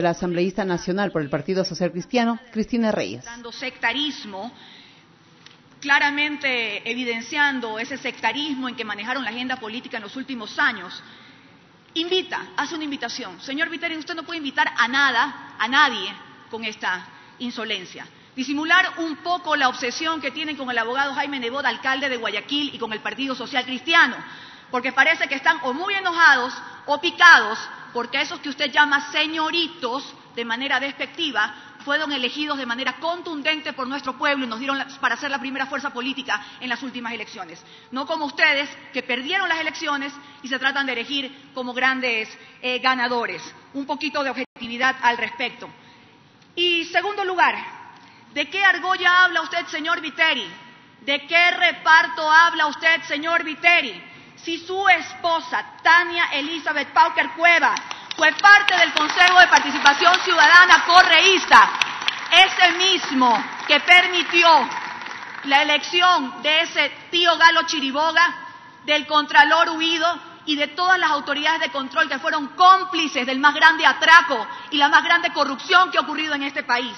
La asambleísta nacional por el Partido Social Cristiano, Cristina Reyes. Sectarismo, claramente evidenciando ese sectarismo en que manejaron la agenda política en los últimos años, hace una invitación. Señor Viteri, usted no puede invitar a nadie con esta insolencia. Disimular un poco la obsesión que tienen con el abogado Jaime Nebot, alcalde de Guayaquil, y con el Partido Social Cristiano, porque parece que están o muy enojados o picados porque esos que usted llama señoritos de manera despectiva fueron elegidos de manera contundente por nuestro pueblo y nos dieron para ser la primera fuerza política en las últimas elecciones. No como ustedes, que perdieron las elecciones y se tratan de elegir como grandes ganadores. Un poquito de objetividad al respecto. Y segundo lugar, ¿de qué argolla habla usted, señor Viteri? ¿De qué reparto habla usted, señor Viteri? Si su esposa, Tania Elizabeth Pauker Cueva, fue parte del Consejo de Participación Ciudadana correísta, ese mismo que permitió la elección de ese tío Galo Chiriboga, del Contralor Huido y de todas las autoridades de control que fueron cómplices del más grande atraco y la más grande corrupción que ha ocurrido en este país.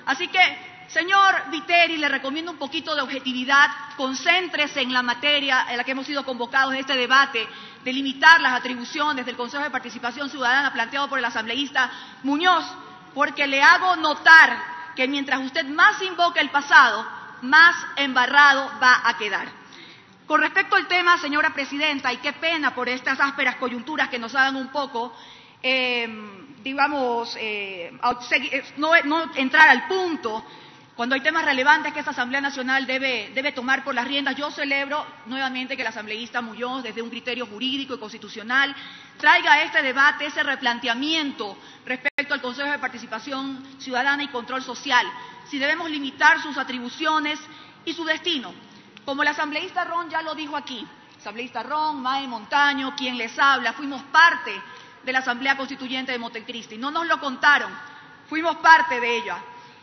Así que, señor Viteri, le recomiendo un poquito de objetividad, concéntrese en la materia en la que hemos sido convocados en este debate, de limitar las atribuciones del Consejo de Participación Ciudadana planteado por el asambleísta Muñoz, porque le hago notar que mientras usted más invoca el pasado, más embarrado va a quedar. Con respecto al tema, señora presidenta, y qué pena por estas ásperas coyunturas que nos hagan un poco, no entrar al punto, cuando hay temas relevantes que esta Asamblea Nacional debe tomar por las riendas. Yo celebro nuevamente que el asambleísta Muñoz, desde un criterio jurídico y constitucional, traiga a este debate ese replanteamiento respecto al Consejo de Participación Ciudadana y Control Social, si debemos limitar sus atribuciones y su destino. Como el asambleísta Ron ya lo dijo aquí, asambleísta Ron, Mae Montaño, quien les habla, fuimos parte de la Asamblea Constituyente de Montecristi. No nos lo contaron, fuimos parte de ella.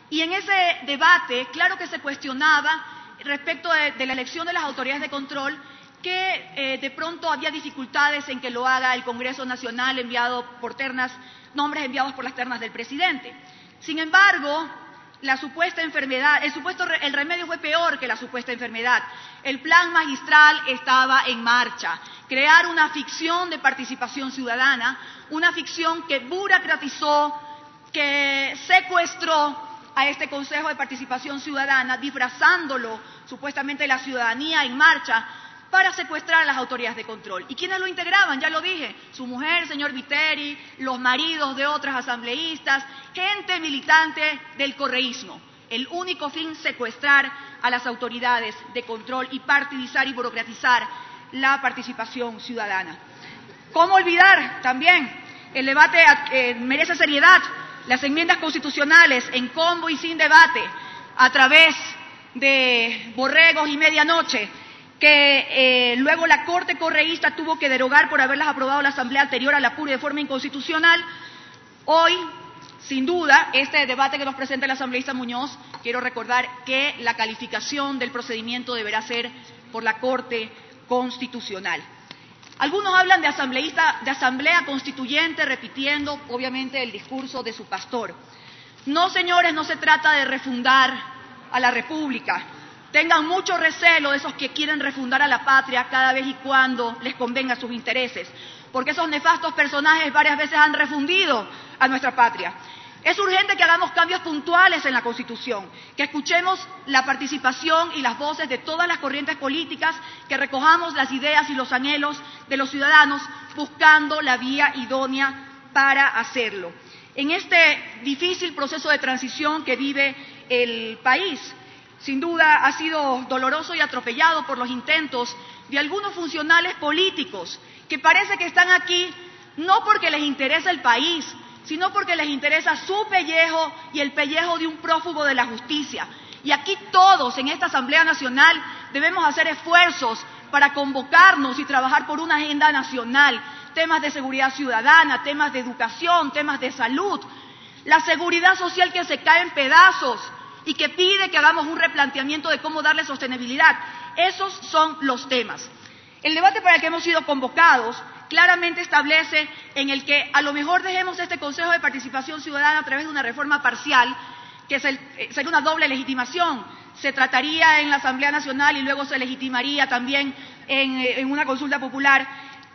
Y en ese debate, claro que se cuestionaba respecto de la elección de las autoridades de control, que de pronto había dificultades en que lo haga el Congreso Nacional enviado por ternas, nombres enviados por las ternas del presidente. Sin embargo, la supuesta enfermedad, el remedio fue peor que la supuesta enfermedad. El plan magistral estaba en marcha. Crear una ficción de participación ciudadana, una ficción que burocratizó, que secuestró a este Consejo de Participación Ciudadana, disfrazándolo supuestamente la ciudadanía en marcha para secuestrar a las autoridades de control. ¿Y quiénes lo integraban? Ya lo dije, su mujer, señor Viteri, los maridos de otras asambleístas, gente militante del correísmo. El único fin, secuestrar a las autoridades de control y partidizar y burocratizar la participación ciudadana. ¿Cómo olvidar también? El debate merece seriedad. Las enmiendas constitucionales en combo y sin debate, a través de borregos y medianoche, que luego la Corte Correísta tuvo que derogar por haberlas aprobado la Asamblea anterior a la pura y de forma inconstitucional. Hoy, sin duda, este debate que nos presenta el asambleísta Muñoz, quiero recordar que la calificación del procedimiento deberá ser por la Corte Constitucional. Algunos hablan de asamblea constituyente, repitiendo, obviamente, el discurso de su pastor. No, señores, no se trata de refundar a la República. Tengan mucho recelo de esos que quieren refundar a la patria cada vez y cuando les convenga sus intereses, porque esos nefastos personajes varias veces han refundido a nuestra patria. Es urgente que hagamos cambios puntuales en la Constitución, que escuchemos la participación y las voces de todas las corrientes políticas, que recojamos las ideas y los anhelos de los ciudadanos buscando la vía idónea para hacerlo. En este difícil proceso de transición que vive el país, sin duda ha sido doloroso y atropellado por los intentos de algunos funcionales políticos que parece que están aquí no porque les interesa el país, sino porque les interesa su pellejo y el pellejo de un prófugo de la justicia. Y aquí todos en esta Asamblea Nacional debemos hacer esfuerzos para convocarnos y trabajar por una agenda nacional, temas de seguridad ciudadana, temas de educación, temas de salud, la seguridad social que se cae en pedazos y que pide que hagamos un replanteamiento de cómo darle sostenibilidad. Esos son los temas. El debate para el que hemos sido convocados claramente establece en el que a lo mejor dejemos este Consejo de Participación Ciudadana a través de una reforma parcial, que sería una doble legitimación. Se trataría en la Asamblea Nacional y luego se legitimaría también en una consulta popular.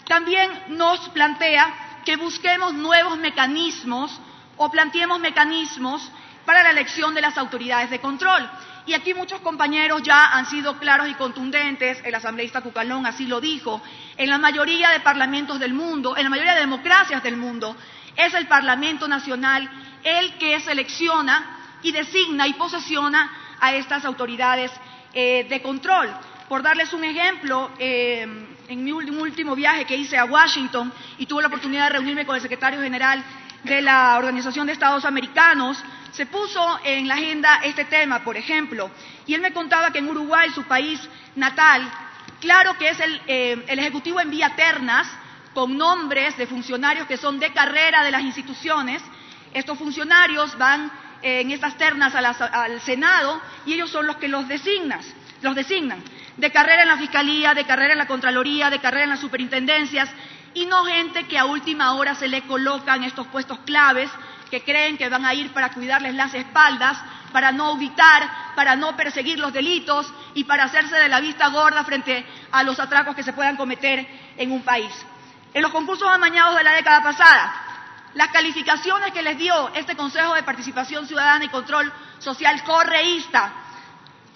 También nos plantea que busquemos nuevos mecanismos o planteemos mecanismos para la elección de las autoridades de control. Y aquí muchos compañeros ya han sido claros y contundentes, el asambleísta Cucalón así lo dijo, en la mayoría de parlamentos del mundo, en la mayoría de democracias del mundo, es el Parlamento Nacional el que selecciona y designa y posesiona a estas autoridades de control. Por darles un ejemplo, en mi último viaje que hice a Washington y tuve la oportunidad de reunirme con el secretario general de la Organización de Estados Americanos, se puso en la agenda este tema, por ejemplo, y él me contaba que en Uruguay, su país natal, claro que es el Ejecutivo envía ternas con nombres de funcionarios que son de carrera de las instituciones. Estos funcionarios van en estas ternas al Senado y ellos son los que los designan, de carrera en la Fiscalía, de carrera en la Contraloría, de carrera en las superintendencias, y no gente que a última hora se le colocan estos puestos claves, que creen que van a ir para cuidarles las espaldas, para no auditar, para no perseguir los delitos y para hacerse de la vista gorda frente a los atracos que se puedan cometer en un país. En los concursos amañados de la década pasada, las calificaciones que les dio este Consejo de Participación Ciudadana y Control Social correísta,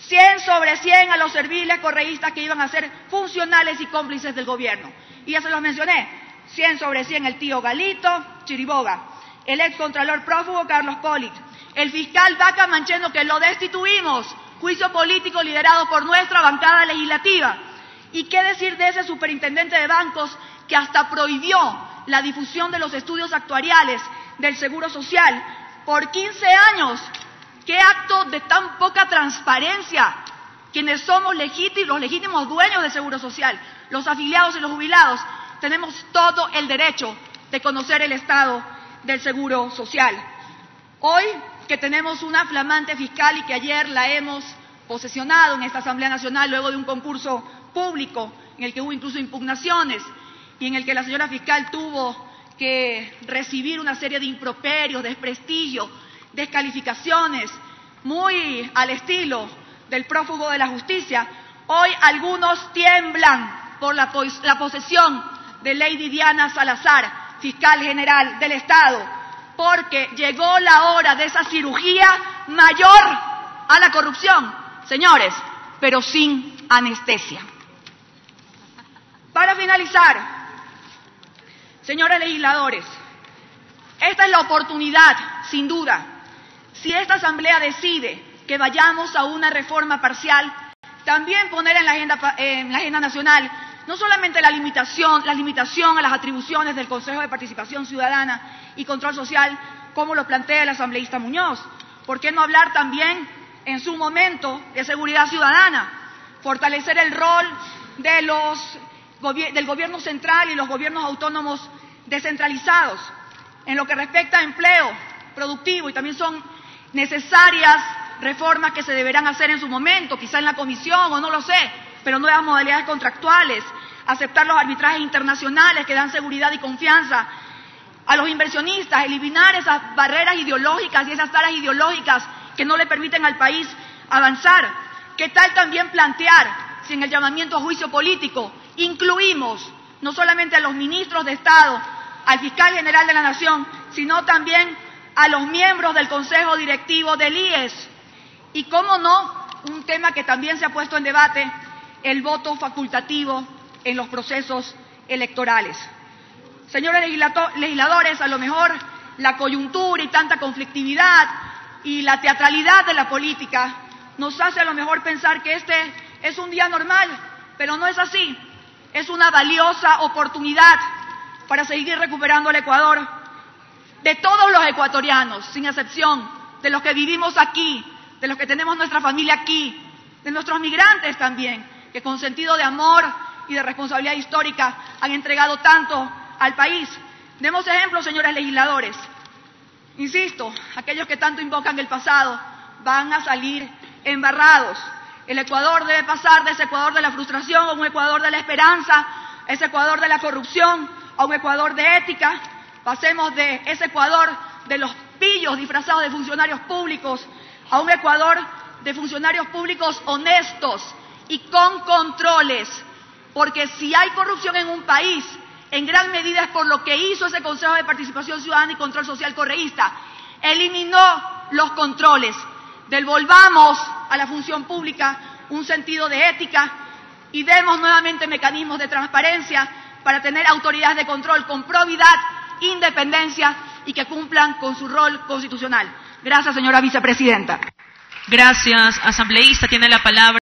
100 sobre 100 a los serviles correístas que iban a ser funcionales y cómplices del gobierno. Y ya se los mencioné, 100 sobre 100 el tío Galito Chiriboga, el ex contralor prófugo Carlos Polit, el fiscal Vaca Mancheno, que lo destituimos, juicio político liderado por nuestra bancada legislativa. ¿Y qué decir de ese superintendente de bancos que hasta prohibió la difusión de los estudios actuariales del Seguro Social por 15 años? ¿Qué acto de tan poca transparencia? Quienes somos los legítimos dueños del Seguro Social, los afiliados y los jubilados, tenemos todo el derecho de conocer el estado del Seguro Social. Hoy que tenemos una flamante fiscal y que ayer la hemos posesionado en esta Asamblea Nacional luego de un concurso público en el que hubo incluso impugnaciones y en el que la señora fiscal tuvo que recibir una serie de improperios, desprestigio, descalificaciones, muy al estilo del prófugo de la justicia. Hoy algunos tiemblan por la posesión de Lady Diana Salazar, fiscal general del Estado, porque llegó la hora de esa cirugía mayor a la corrupción, señores, pero sin anestesia. Para finalizar, señores legisladores, esta es la oportunidad, sin duda. Si esta Asamblea decide que vayamos a una reforma parcial, también poner en la agenda nacional no solamente la limitación a las atribuciones del Consejo de Participación Ciudadana y Control Social, como lo plantea el asambleísta Muñoz. ¿Por qué no hablar también, en su momento, de seguridad ciudadana? Fortalecer el rol del gobierno central y los gobiernos autónomos descentralizados. En lo que respecta a empleo productivo, y también son necesarias reformas que se deberán hacer en su momento, quizá en la comisión o no lo sé, pero nuevas modalidades contractuales, aceptar los arbitrajes internacionales que dan seguridad y confianza a los inversionistas, eliminar esas barreras ideológicas y esas taras ideológicas que no le permiten al país avanzar. ¿Qué tal también plantear si en el llamamiento a juicio político incluimos no solamente a los ministros de Estado, al fiscal general de la Nación, sino también a los miembros del Consejo Directivo del IES? Y cómo no, un tema que también se ha puesto en debate, el voto facultativo en los procesos electorales. Señores legisladores, a lo mejor la coyuntura y tanta conflictividad y la teatralidad de la política nos hace a lo mejor pensar que este es un día normal, pero no es así. Es una valiosa oportunidad para seguir recuperando el Ecuador de todos los ecuatorianos, sin excepción, de los que vivimos aquí, de los que tenemos nuestra familia aquí, de nuestros migrantes también, que con sentido de amor y de responsabilidad histórica han entregado tanto al país. Demos ejemplo, señores legisladores. Insisto, aquellos que tanto invocan el pasado van a salir embarrados. El Ecuador debe pasar de ese Ecuador de la frustración a un Ecuador de la esperanza, a ese Ecuador de la corrupción, a un Ecuador de ética, pasemos de ese Ecuador de los pillos disfrazados de funcionarios públicos a un Ecuador de funcionarios públicos honestos y con controles, porque si hay corrupción en un país, en gran medida es por lo que hizo ese Consejo de Participación Ciudadana y Control Social correísta. Eliminó los controles. Devolvamos a la función pública un sentido de ética y demos nuevamente mecanismos de transparencia para tener autoridades de control con probidad, independencia y que cumplan con su rol constitucional. Gracias, señora vicepresidenta. Gracias, asambleísta. Tiene la palabra.